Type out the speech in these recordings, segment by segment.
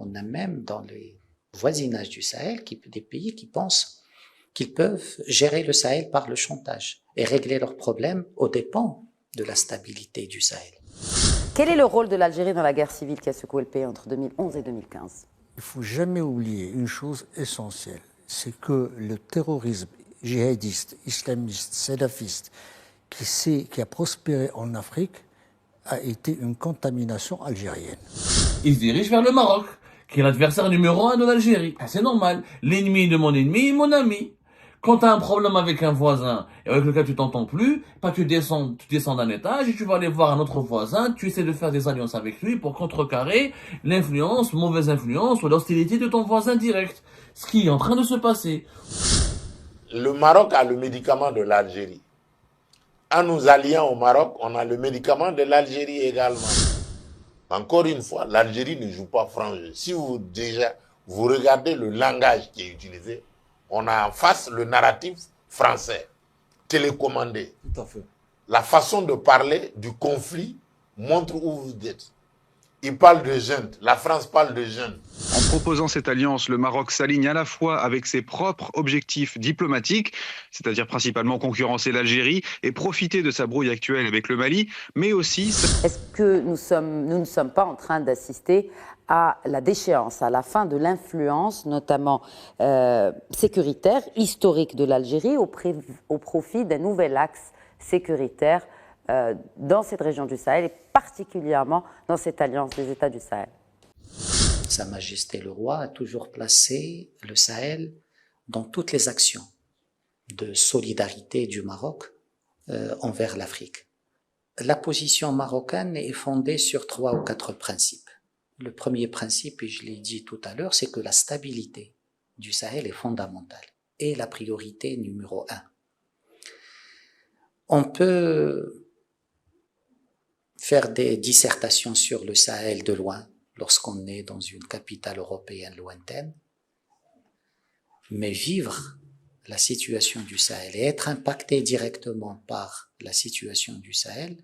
On a même dans le voisinage du Sahel des pays qui pensent qu'ils peuvent gérer le Sahel par le chantage et régler leurs problèmes aux dépens de la stabilité du Sahel. Quel est le rôle de l'Algérie dans la guerre civile qui a secoué le pays entre 2011 et 2015 ? Il ne faut jamais oublier une chose essentielle, c'est que le terrorisme djihadiste, islamiste, salafiste qui a prospéré en Afrique a été une contamination algérienne. Il se dirige vers le Maroc, qui est l'adversaire numéro 1 de l'Algérie. C'est normal, l'ennemi de mon ennemi est mon ami. Quand tu as un problème avec un voisin et avec lequel tu t'entends plus, tu descends d'un étage et tu vas aller voir un autre voisin, tu essaies de faire des alliances avec lui pour contrecarrer l'influence, mauvaise influence ou l'hostilité de ton voisin direct. Ce qui est en train de se passer. Le Maroc a le médicament de l'Algérie. En nous alliant au Maroc, on a le médicament de l'Algérie également. Encore une fois, l'Algérie ne joue pas franc jeu. Si vous regardez le langage qui est utilisé, on a en face le narratif français, télécommandé. Tout à fait. La façon de parler du conflit montre où vous êtes. Il parle de jeunes, la France parle de jeunes. En proposant cette alliance, le Maroc s'aligne à la fois avec ses propres objectifs diplomatiques, c'est-à-dire principalement concurrencer l'Algérie et profiter de sa brouille actuelle avec le Mali, mais aussi... Est-ce que nous ne sommes pas en train d'assister à la déchéance, à la fin de l'influence, notamment sécuritaire, historique de l'Algérie, au profit d'un nouvel axe sécuritaire dans cette région du Sahel et particulièrement dans cette alliance des États du Sahel? Sa Majesté le Roi a toujours placé le Sahel dans toutes les actions de solidarité du Maroc envers l'Afrique. La position marocaine est fondée sur 3 ou 4 principes. Le premier principe, et je l'ai dit tout à l'heure, c'est que la stabilité du Sahel est fondamentale et la priorité numéro 1. On peut faire des dissertations sur le Sahel de loin lorsqu'on est dans une capitale européenne lointaine, mais vivre la situation du Sahel et être impacté directement par la situation du Sahel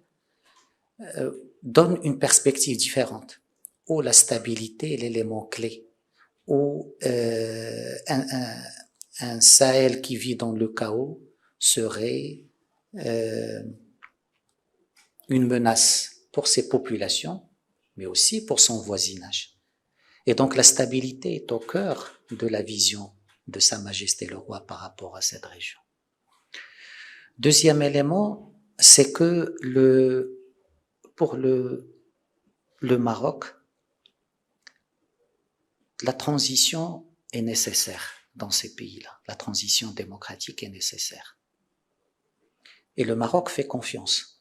donne une perspective différente, où la stabilité est l'élément clé, où un Sahel qui vit dans le chaos serait une menace pour ses populations, mais aussi pour son voisinage. Et donc la stabilité est au cœur de la vision de Sa Majesté le Roi par rapport à cette région. Deuxième élément, c'est que pour le Maroc, la transition est nécessaire dans ces pays-là. La transition démocratique est nécessaire. Et le Maroc fait confiance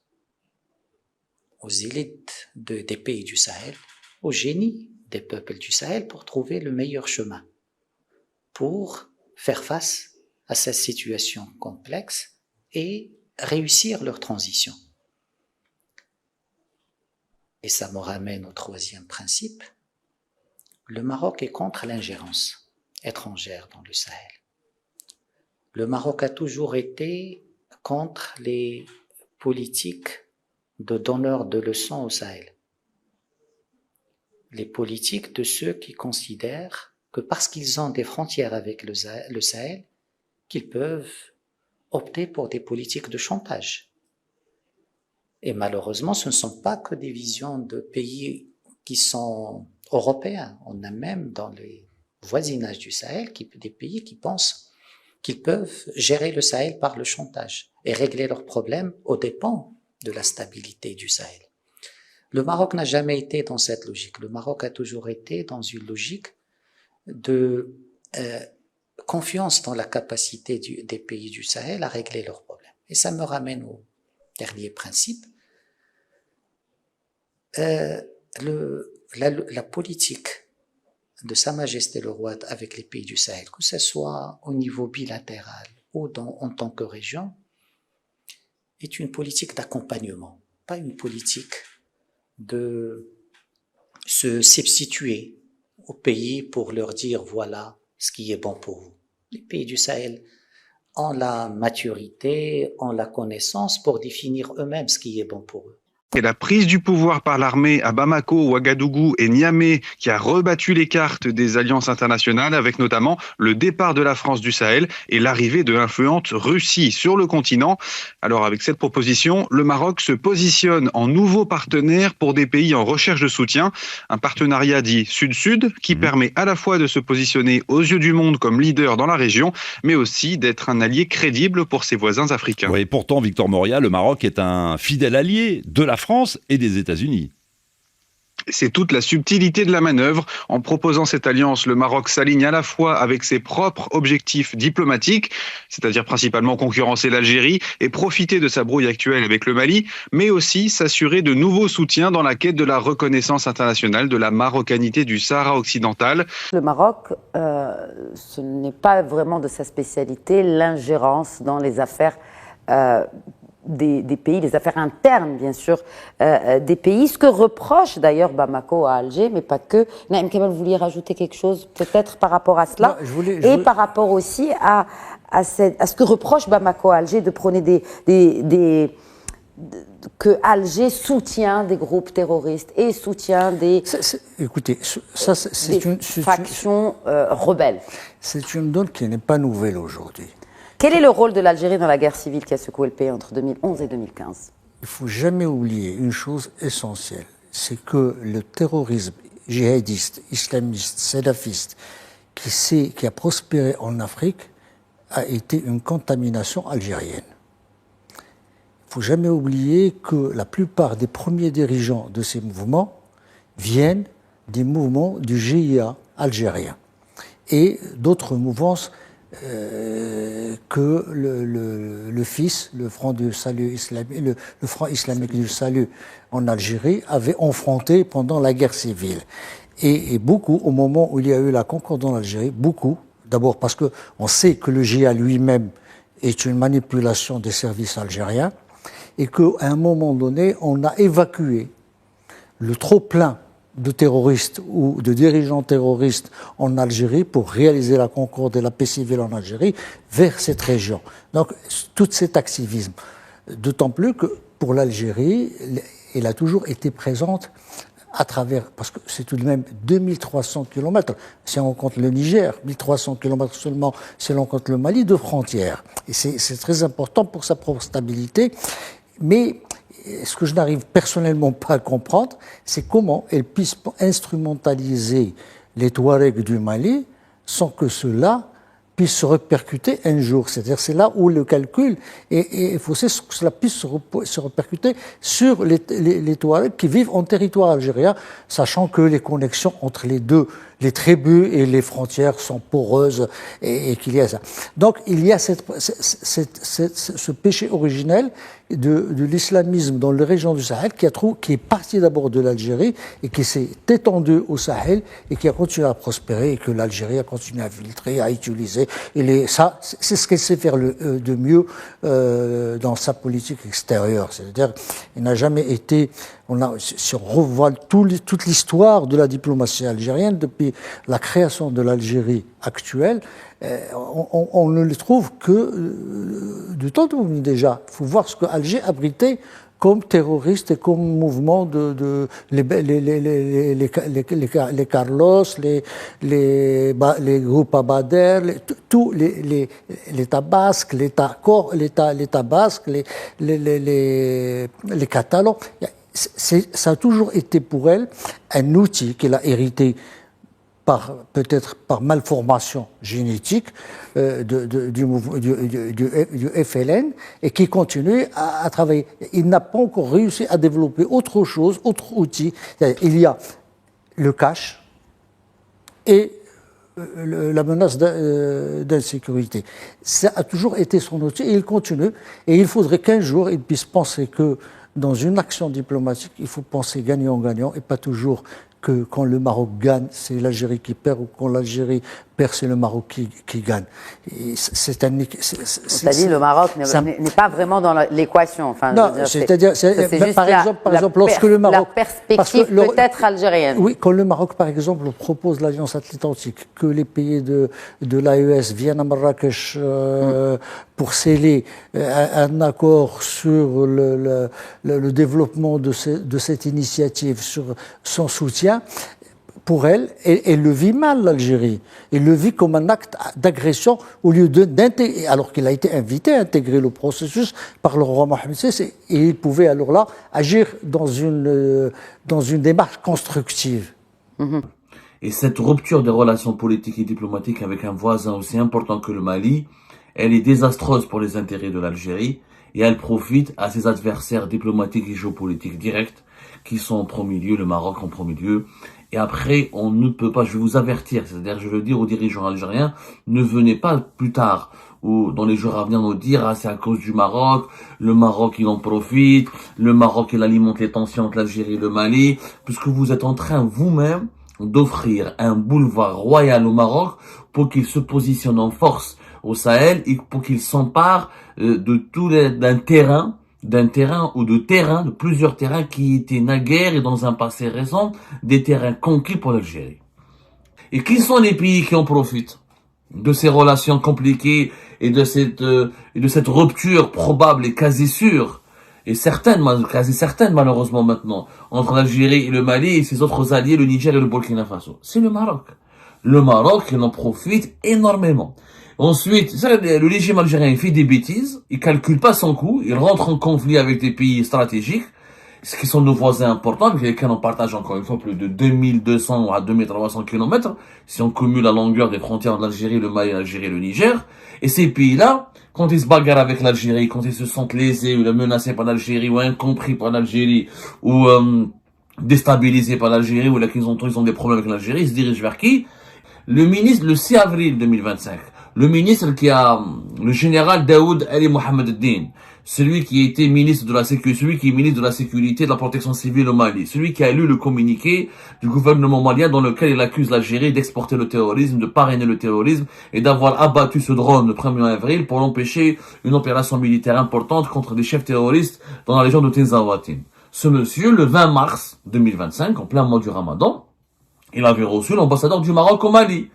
aux élites des pays du Sahel, au génie des peuples du Sahel pour trouver le meilleur chemin, pour faire face à cette situation complexe et réussir leur transition. Et ça me ramène au troisième principe. Le Maroc est contre l'ingérence étrangère dans le Sahel. Le Maroc a toujours été contre les politiques de donneurs de leçons au Sahel. Les politiques de ceux qui considèrent que parce qu'ils ont des frontières avec le Sahel, qu'ils peuvent opter pour des politiques de chantage. Et malheureusement, ce ne sont pas que des visions de pays qui sont européens. On a même dans les voisinages du Sahel des pays qui pensent qu'ils peuvent gérer le Sahel par le chantage et régler leurs problèmes aux dépens de la stabilité du Sahel. Le Maroc n'a jamais été dans cette logique. Le Maroc a toujours été dans une logique de confiance dans la capacité des pays du Sahel à régler leurs problèmes. Et ça me ramène au dernier principe. La politique de Sa Majesté le Roi avec les pays du Sahel, que ce soit au niveau bilatéral ou en tant que région, est une politique d'accompagnement, pas une politique de se substituer aux pays pour leur dire voilà ce qui est bon pour vous. Les pays du Sahel ont la maturité, ont la connaissance pour définir eux-mêmes ce qui est bon pour eux. Et la prise du pouvoir par l'armée à Bamako, Ouagadougou et Niamey qui a rebattu les cartes des alliances internationales avec notamment le départ de la France du Sahel et l'arrivée de l'influente Russie sur le continent. Alors avec cette proposition, le Maroc se positionne en nouveau partenaire pour des pays en recherche de soutien. Un partenariat dit Sud-Sud qui permet à la fois de se positionner aux yeux du monde comme leader dans la région, mais aussi d'être un allié crédible pour ses voisins africains. Oui, pourtant, Victor Moria, le Maroc est un fidèle allié de la France et des États-Unis. C'est toute la subtilité de la manœuvre. En proposant cette alliance, le Maroc s'aligne à la fois avec ses propres objectifs diplomatiques, c'est-à-dire principalement concurrencer l'Algérie et profiter de sa brouille actuelle avec le Mali, mais aussi s'assurer de nouveaux soutiens dans la quête de la reconnaissance internationale de la marocanité du Sahara occidental. Le Maroc, ce n'est pas vraiment de sa spécialité l'ingérence dans les affaires des pays, les affaires internes, bien sûr, des pays. Ce que reproche d'ailleurs Bamako à Alger, mais pas que. Naïm Kamal, vous vouliez rajouter quelque chose, peut-être par rapport à cela, par rapport aussi à ce que reproche Bamako à Alger de prôner que Alger soutient des groupes terroristes et soutient des factions rebelles. C'est une donne qui n'est pas nouvelle aujourd'hui. Quel est le rôle de l'Algérie dans la guerre civile qui a secoué le pays entre 2011 et 2015 ? Il ne faut jamais oublier une chose essentielle, c'est que le terrorisme djihadiste, islamiste, salafiste, qui a prospéré en Afrique, a été une contamination algérienne. Il ne faut jamais oublier que la plupart des premiers dirigeants de ces mouvements viennent des mouvements du GIA algérien et d'autres mouvances que le FIS, le Front du Salut islamique, le Front islamique du Salut en Algérie, avait enfronté pendant la guerre civile. Et beaucoup, au moment où il y a eu la concorde en Algérie, beaucoup, d'abord parce qu'on sait que le GIA lui-même est une manipulation des services algériens, et qu'à un moment donné, on a évacué le trop-plein de terroristes ou de dirigeants terroristes en Algérie pour réaliser la concorde et la paix civile en Algérie vers cette région. Donc, tout cet activisme. D'autant plus que pour l'Algérie, elle a toujours été présente à travers, parce que c'est tout de même 2300 km, si on compte le Niger, 1300 km seulement si on compte le Mali, de frontières. Et c'est très important pour sa propre stabilité. Mais ce que je n'arrive personnellement pas à comprendre, c'est comment elle puisse instrumentaliser les Touaregs du Mali sans que cela puisse se répercuter un jour. C'est-à-dire, c'est là où le calcul, et il faut que cela puisse se répercuter sur les Touaregs qui vivent en territoire algérien, sachant que les connexions entre les deux, les tribus et les frontières sont poreuses et qu'il y a ça. Donc, il y a ce péché originel de l'islamisme dans les régions du Sahel qui est parti d'abord de l'Algérie et qui s'est étendu au Sahel et qui a continué à prospérer et que l'Algérie a continué à filtrer, à utiliser. Ça, c'est ce qu'elle sait faire de mieux dans sa politique extérieure. C'est-à-dire, il n'a jamais été... Si on revoit toute l'histoire de la diplomatie algérienne depuis la création de l'Algérie actuelle, on ne le trouve que du temps de déjà. Il faut voir ce que Alger abritait comme terroriste et comme mouvement les Carlos, les groupes Abader, tous l'État basque, l'État basque, les Catalans. Ça a toujours été pour elle un outil qu'elle a hérité peut-être par malformation génétique du FLN et qui continue à travailler. Il n'a pas encore réussi à développer autre chose, autre outil. Il y a le cash et la menace d'insécurité. Ça a toujours été son outil et il continue. Et il faudrait qu'un jour il puisse penser que dans une action diplomatique, il faut penser gagnant-gagnant et pas toujours que quand le Maroc gagne, c'est l'Algérie qui perd ou quand l'Algérie perd, c'est le Maroc qui gagne. C'est-à-dire le Maroc n'est pas vraiment dans l'équation. Enfin, non, c'est-à-dire, par exemple, lorsque le Maroc... La perspective peut-être algérienne. Oui, quand le Maroc, par exemple, propose l'Alliance Atlantique, que les pays de l'AES viennent à Marrakech pour sceller un accord sur le développement de cette initiative, sur son soutien, pour elle le vit mal, l'Algérie. Elle le vit comme un acte d'agression au lieu d'intégrer, alors qu'il a été invité à intégrer le processus par le roi Mohamed VI, et il pouvait alors là agir dans une démarche constructive. Et cette rupture des relations politiques et diplomatiques avec un voisin aussi important que le Mali, elle est désastreuse pour les intérêts de l'Algérie, et elle profite à ses adversaires diplomatiques et géopolitiques directs, qui sont en premier lieu, le Maroc en premier lieu. Et après, on ne peut pas, je vais vous avertir, c'est-à-dire je veux dire aux dirigeants algériens, ne venez pas plus tard ou dans les jours à venir nous dire c'est à cause du Maroc, le Maroc il en profite, le Maroc il alimente les tensions entre l'Algérie et le Mali, puisque vous êtes en train vous-même d'offrir un boulevard royal au Maroc pour qu'il se positionne en force au Sahel et pour qu'il s'empare d'un terrain ou de plusieurs terrains qui étaient naguère et dans un passé récent des terrains conquis pour l'Algérie. Et qui sont les pays qui en profitent de ces relations compliquées et de cette rupture probable et quasi sûre et quasi certaine malheureusement maintenant entre l'Algérie et le Mali et ses autres alliés, le Niger et le Burkina Faso? C'est le Maroc. Le Maroc, il en profite énormément. Ensuite, le régime algérien il fait des bêtises, il calcule pas son coût, il rentre en conflit avec des pays stratégiques, ce qui sont nos voisins importants, avec lesquels on partage encore une fois plus de 2200 à 2300 kilomètres, si on cumule la longueur des frontières de l'Algérie, le Mali, l'Algérie et le Niger. Et ces pays-là, quand ils se bagarrent avec l'Algérie, quand ils se sentent lésés ou menacés par l'Algérie, ou incompris par l'Algérie, ou déstabilisés par l'Algérie, ou là qu'ils ont des problèmes avec l'Algérie, ils se dirigent vers qui? Le 6 avril 2025. Le ministre le général Daoud Ali Mohamed Eddine, celui qui était ministre de la sécurité, celui qui est ministre de la sécurité et de la protection civile au Mali, celui qui a lu le communiqué du gouvernement malien dans lequel il accuse l'Algérie d'exporter le terrorisme, de parrainer le terrorisme et d'avoir abattu ce drone le 1er avril pour empêcher une opération militaire importante contre des chefs terroristes dans la région de Tinzawatin. Ce monsieur, le 20 mars 2025, en plein mois du Ramadan, il avait reçu l'ambassadeur du Maroc au Mali.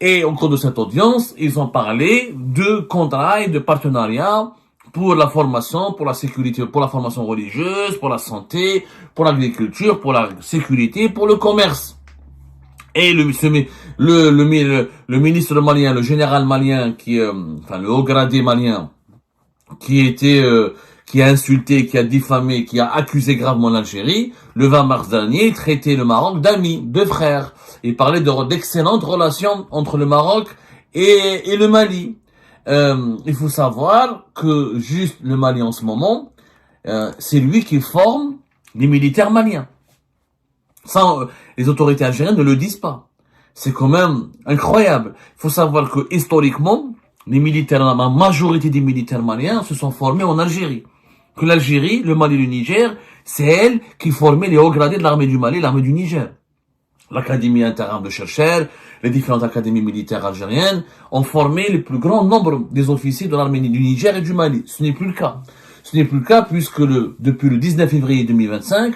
Et au cours de cette audience, ils ont parlé de contrats et de partenariats pour la formation, pour la sécurité, pour la formation religieuse, pour la santé, pour l'agriculture, pour la sécurité, pour le commerce. Et le ministre malien, le général malien, le haut gradé malien, qui a insulté, qui a diffamé, qui a accusé gravement l'Algérie, le 20 mars dernier, traitait le Maroc d'amis, de frères. Il parlait d'excellentes relations entre le Maroc et le Mali. Il faut savoir que juste le Mali en ce moment, c'est lui qui forme les militaires maliens. Ça, les autorités algériennes ne le disent pas. C'est quand même incroyable. Il faut savoir que historiquement, la majorité des militaires maliens se sont formés en Algérie. Que l'Algérie, le Mali et le Niger, c'est elle qui formait les hauts gradés de l'armée du Mali et l'armée du Niger. L'Académie interarme de Cherchell, les différentes académies militaires algériennes ont formé le plus grand nombre des officiers de l'armée du Niger et du Mali. Ce n'est plus le cas. Ce n'est plus le cas puisque depuis le 19 février 2025,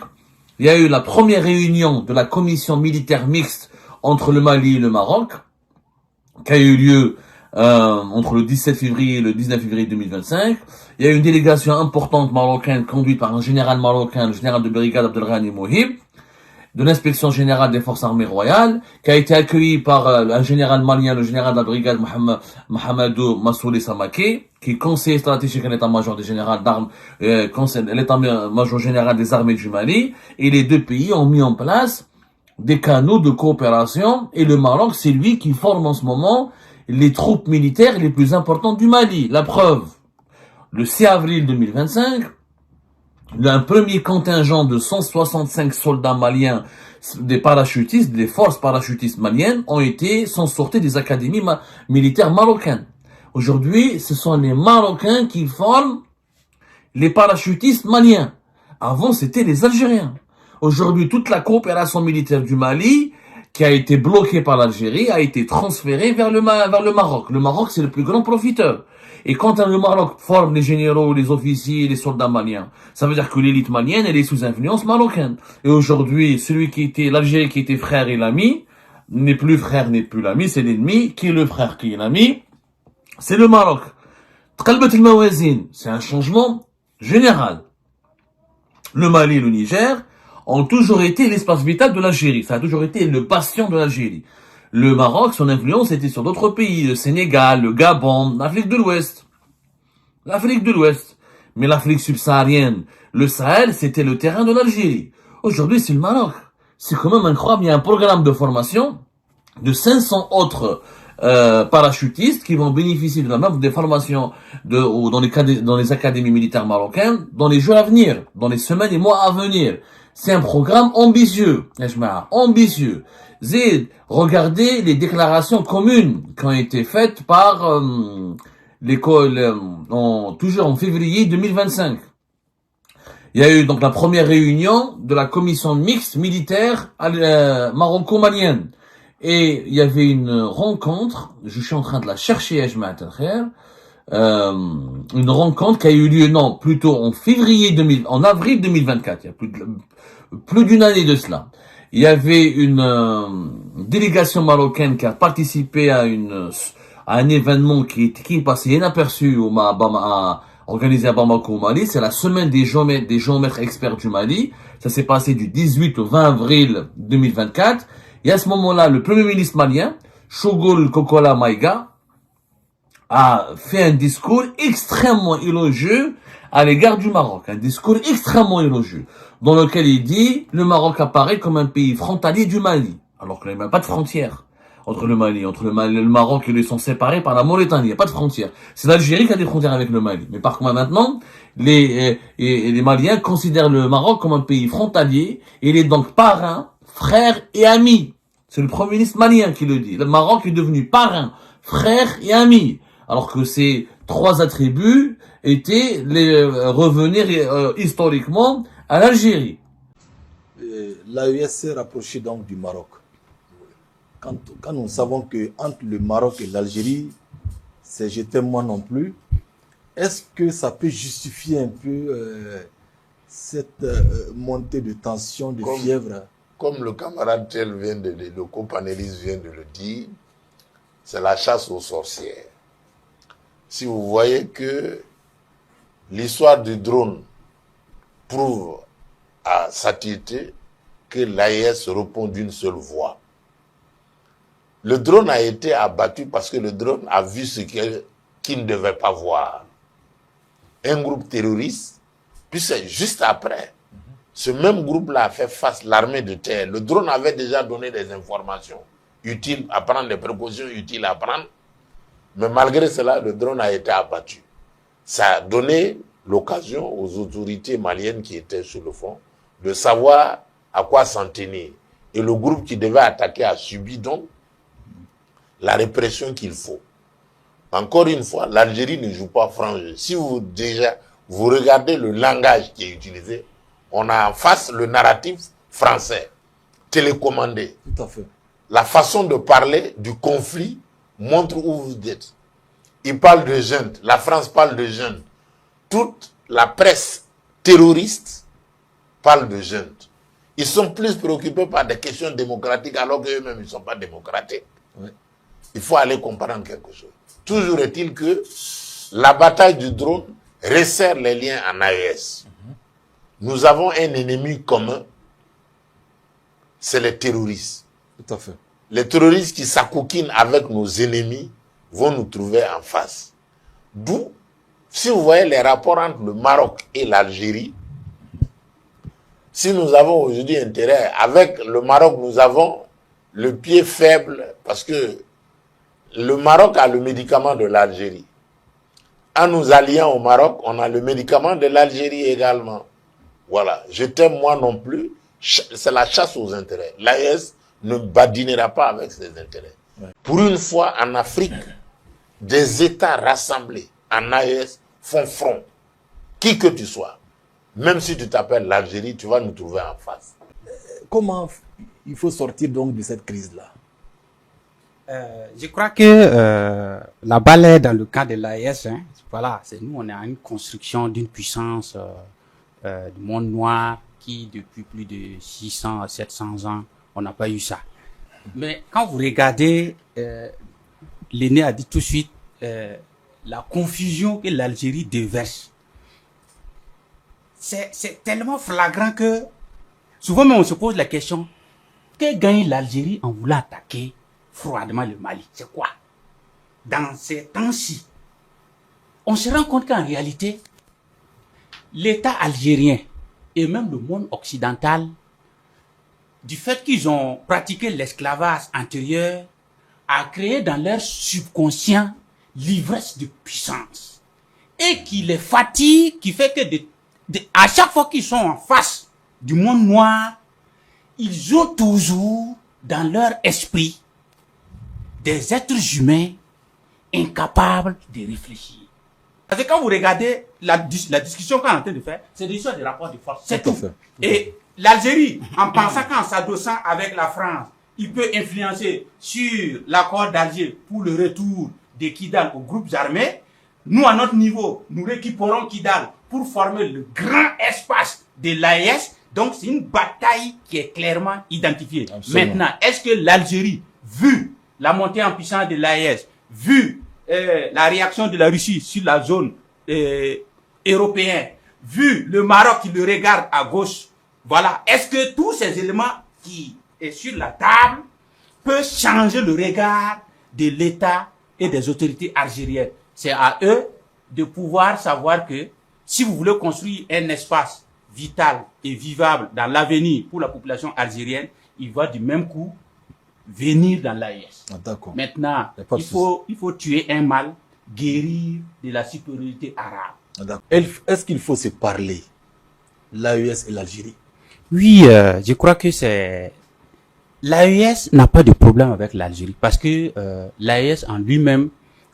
il y a eu la première réunion de la commission militaire mixte entre le Mali et le Maroc, qui a eu lieu entre le 17 février et le 19 février 2025. Il y a eu une délégation importante marocaine conduite par un général marocain, le général de brigade Abdelghani Mohib, de l'inspection générale des forces armées royales, qui a été accueilli par un général malien, le général de la brigade Mohamedou Massouli Samake, qui est conseiller stratégique à l'état-major des générales d'armes, l'état-major général des armées du Mali, et les deux pays ont mis en place des canaux de coopération, et le Maroc, c'est lui qui forme en ce moment les troupes militaires les plus importantes du Mali. La preuve, le 6 avril 2025, un premier contingent de 165 soldats maliens, des parachutistes, des forces parachutistes maliennes, sont sortis des académies militaires marocaines. Aujourd'hui, ce sont les Marocains qui forment les parachutistes maliens. Avant, c'était les Algériens. Aujourd'hui, toute la coopération militaire du Mali, qui a été bloqué par l'Algérie a été transféré vers le Maroc. Le Maroc, c'est le plus grand profiteur. Et quand le Maroc forme les généraux, les officiers, les soldats maliens, ça veut dire que l'élite malienne, elle est sous influence marocaine. Et aujourd'hui, l'Algérie qui était frère et l'ami, n'est plus frère, n'est plus l'ami, c'est l'ennemi. Qui est le frère, qui est l'ami? C'est le Maroc. Tqalbat al-Mawazin, c'est un changement général. Le Mali et le Niger ont toujours été l'espace vital de l'Algérie. Ça a toujours été le bastion de l'Algérie. Le Maroc, son influence était sur d'autres pays, le Sénégal, le Gabon, l'Afrique de l'Ouest. L'Afrique de l'Ouest. Mais l'Afrique subsaharienne, le Sahel, c'était le terrain de l'Algérie. Aujourd'hui, c'est le Maroc. C'est quand même incroyable. Il y a un programme de formation de 500 autres parachutistes qui vont bénéficier de la même des formations dans les académies militaires marocaines dans les jours à venir, dans les semaines et mois à venir. C'est un programme ambitieux, ambitieux. Zid, regardez les déclarations communes qui ont été faites par l'école toujours en février 2025. Il y a eu donc la première réunion de la commission mixte militaire maroco-malienne. Et il y avait une rencontre, je suis en train de la chercher, une rencontre qui a eu lieu, plutôt en avril 2024, il y a plus d'une année de cela. Il y avait une délégation marocaine qui a participé à un événement qui est passé inaperçu organisé à Bamako au Mali. C'est la semaine des géomètres experts du Mali. Ça s'est passé du 18 au 20 avril 2024. Et à ce moment-là, le premier ministre malien, Shogol Kokola Maïga, a fait un discours extrêmement élogieux à l'égard du Maroc. Un discours extrêmement élogieux, dans lequel il dit le Maroc apparaît comme un pays frontalier du Mali, alors qu'il n'y a même pas de frontière entre le Mali, le Maroc, ils sont séparés par la Mauritanie, il n'y a pas de frontière. C'est l'Algérie qui a des frontières avec le Mali. Mais par contre, maintenant, les Maliens considèrent le Maroc comme un pays frontalier, et il est donc parrain, frère et ami. C'est le premier ministre malien qui le dit. Le Maroc est devenu parrain, frère et ami. Alors que ces trois attributs revenaient historiquement à l'Algérie. L'AES s'est rapproché donc du Maroc. Quand nous savons que entre le Maroc et l'Algérie, c'est je t'aime moi non plus, est-ce que ça peut justifier un peu cette montée de tension, de fièvre? Comme le camarade le copanéliste vient de le dire, c'est la chasse aux sorcières. Si vous voyez que l'histoire du drone prouve à satiété que l'AES répond d'une seule voix. Le drone a été abattu parce que le drone a vu ce qu'il ne devait pas voir. Un groupe terroriste, puis c'est juste après. Ce même groupe-là a fait face à l'armée de terre. Le drone avait déjà donné des informations utiles à prendre, des précautions utiles à prendre. Mais malgré cela, le drone a été abattu. Ça a donné l'occasion aux autorités maliennes qui étaient sur le front de savoir à quoi s'en tenir. Et le groupe qui devait attaquer a subi donc la répression qu'il faut. Encore une fois, l'Algérie ne joue pas franc jeu. Si vous regardez le langage qui est utilisé, on a en face le narratif français, télécommandé. Tout à fait. La façon de parler du conflit montre où vous êtes. Il parle de jeunes, la France parle de jeunes. Toute la presse terroriste parle de jeunes. Ils sont plus préoccupés par des questions démocratiques alors qu'eux-mêmes ils ne sont pas démocratiques. Oui. Il faut aller comprendre quelque chose. Toujours est-il que la bataille du drone resserre les liens en AES. Nous avons un ennemi commun, c'est les terroristes. Tout à fait. Les terroristes qui s'acoquinent avec nos ennemis vont nous trouver en face. D'où, si vous voyez les rapports entre le Maroc et l'Algérie, si nous avons aujourd'hui intérêt, avec le Maroc, nous avons le pied faible, parce que le Maroc a le médicament de l'Algérie. En nous alliant au Maroc, on a le médicament de l'Algérie également. Voilà, je t'aime moi non plus, c'est la chasse aux intérêts. L'AES ne badinera pas avec ses intérêts. Ouais. Pour une fois, en Afrique, des États rassemblés en AES font front. Qui que tu sois, même si tu t'appelles l'Algérie, tu vas nous trouver en face. Comment il faut sortir donc de cette crise-là? Je crois que la balle est dans le cas de l'AES. Hein. Voilà, nous, on est en une construction d'une puissance du monde noir qui, depuis plus de 600 à 700 ans, on n'a pas eu ça. Mais quand vous regardez, l'aîné a dit tout de suite, la confusion que l'Algérie déverse, c'est tellement flagrant que souvent même on se pose la question, que gagne l'Algérie en voulant attaquer froidement le Mali? C'est quoi? Dans ces temps-ci, on se rend compte qu'en réalité, l'État algérien et même le monde occidental, du fait qu'ils ont pratiqué l'esclavage antérieur, a créé dans leur subconscient l'ivresse de puissance. Et qui les fatigue, qui fait que à chaque fois qu'ils sont en face du monde noir, ils ont toujours dans leur esprit des êtres humains incapables de réfléchir. Parce que quand vous regardez la discussion qu'on est en train de faire, c'est l'histoire des rapports de force. C'est tout. Et l'Algérie, en pensant qu'en s'adossant avec la France, il peut influencer sur l'accord d'Alger pour le retour de Kidal aux groupes armés, nous, à notre niveau, nous récupérons Kidal pour former le grand espace de l'AES. Donc, c'est une bataille qui est clairement identifiée. Absolument. Maintenant, est-ce que l'Algérie, vu la montée en puissance de l'AES, vu la réaction de la Russie sur la zone européenne, vu le Maroc qui le regarde à gauche, voilà, est-ce que tous ces éléments qui sont sur la table peuvent changer le regard de l'État et des autorités algériennes? C'est à eux de pouvoir savoir que si vous voulez construire un espace vital et vivable dans l'avenir pour la population algérienne, il va du même coup venir dans l'AES. Maintenant, il faut tuer un mal, guérir de la supériorité arabe. Est-ce qu'il faut se parler, l'AES et l'Algérie? Oui, je crois que c'est... L'AES n'a pas de problème avec l'Algérie parce que l'AES en lui-même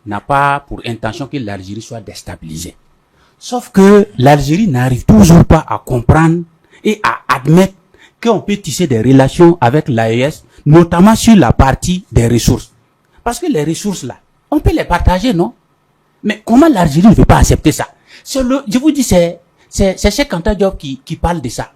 n'a pas pour intention que l'Algérie soit déstabilisée. Sauf que l'Algérie n'arrive toujours pas à comprendre et à admettre qu'on peut tisser des relations avec l'AES, notamment sur la partie des ressources. Parce que les ressources là, on peut les partager, non? Mais comment l'Algérie ne veut pas accepter ça? Je vous dis, c'est Cheikh Anta Diop qui parle de ça.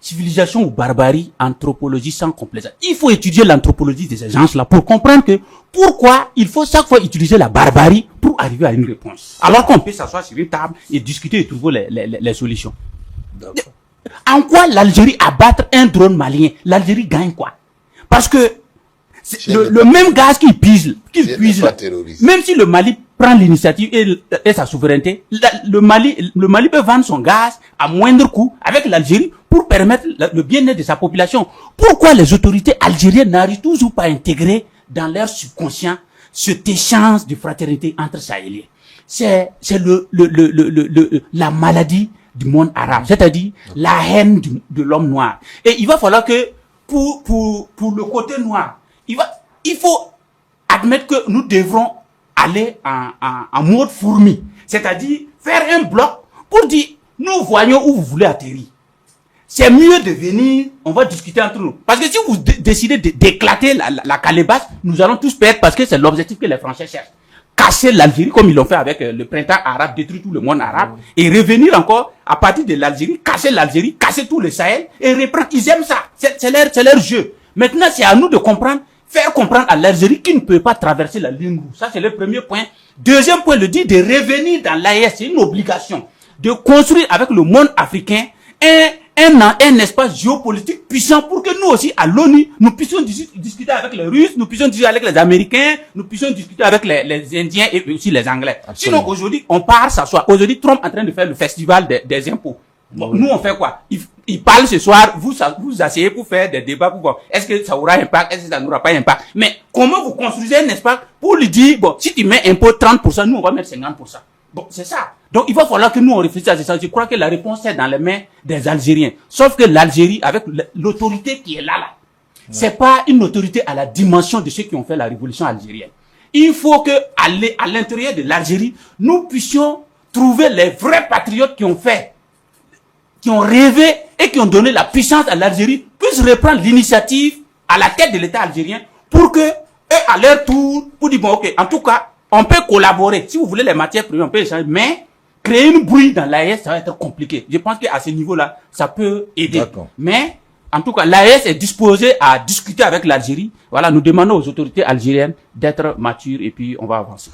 Civilisation ou barbarie, anthropologie sans complaisance. Il faut étudier l'anthropologie de ces gens-là pour comprendre que pourquoi il faut chaque fois utiliser la barbarie pour arriver à une réponse. Alors qu'on peut s'asseoir sur une table et discuter et trouver les solutions. En quoi l'Algérie abattre un drone malien? L'Algérie gagne quoi? Parce que le même gaz qu'il puise là, même si le Mali prend l'initiative et sa souveraineté, le Mali peut vendre son gaz à moindre coût avec l'Algérie pour permettre le bien-être de sa population. Pourquoi les autorités algériennes n'arrivent toujours pas à intégrer dans leur subconscient cet échange de fraternité entre Sahéliens? C'est la maladie du monde arabe, c'est-à-dire la haine de l'homme noir. Et il va falloir que pour le côté noir, il faut admettre que nous devrons aller en mode fourmi, c'est-à-dire faire un bloc pour dire nous voyons où vous voulez atterrir. C'est mieux de venir, on va discuter entre nous. Parce que si vous décidez d'éclater la calebasse, nous allons tous perdre parce que c'est l'objectif que les Français cherchent. Casser l'Algérie comme ils l'ont fait avec le printemps arabe, détruire tout le monde arabe, et revenir encore à partir de l'Algérie, casser tout le Sahel, et reprendre. Ils aiment ça. C'est leur jeu. Maintenant, c'est à nous de comprendre, faire comprendre à l'Algérie qu'il ne peut pas traverser la ligne rouge. Ça, c'est le premier point. Deuxième point, le dit de revenir dans l'AES, c'est une obligation de construire avec le monde africain un espace géopolitique puissant pour que nous aussi, à l'ONU, nous puissions discuter avec les Russes, nous puissions discuter avec les Américains, nous puissions discuter avec les Indiens et aussi les Anglais. Absolument. Sinon, aujourd'hui, on part s'asseoir. Aujourd'hui, Trump est en train de faire le festival des impôts. Bon, nous, on fait quoi? Il parle ce soir, vous asseyez pour faire des débats pour voir est-ce que ça aura impact, est-ce que ça n'aura pas impact. Mais comment vous construisez un espace pour lui dire, bon, si tu mets impôt 30%, nous, on va mettre 50%. Bon, c'est ça. Donc, il va falloir que nous, on réfléchisse à ça. Je crois que la réponse est dans les mains des Algériens. Sauf que l'Algérie, avec l'autorité qui est là, c'est pas une autorité à la dimension de ceux qui ont fait la révolution algérienne. Il faut que, à l'intérieur de l'Algérie, nous puissions trouver les vrais patriotes qui ont rêvé et qui ont donné la puissance à l'Algérie, puissent reprendre l'initiative à la tête de l'État algérien pour que, eux, à leur tour, pour dire, bon, ok, en tout cas, on peut collaborer. Si vous voulez les matières premières, on peut échanger, mais créer une bruit dans l'AES, ça va être compliqué. Je pense qu'à ce niveau-là, ça peut aider. Mais, en tout cas, l'AES est disposée à discuter avec l'Algérie. Voilà, nous demandons aux autorités algériennes d'être matures et puis on va avancer.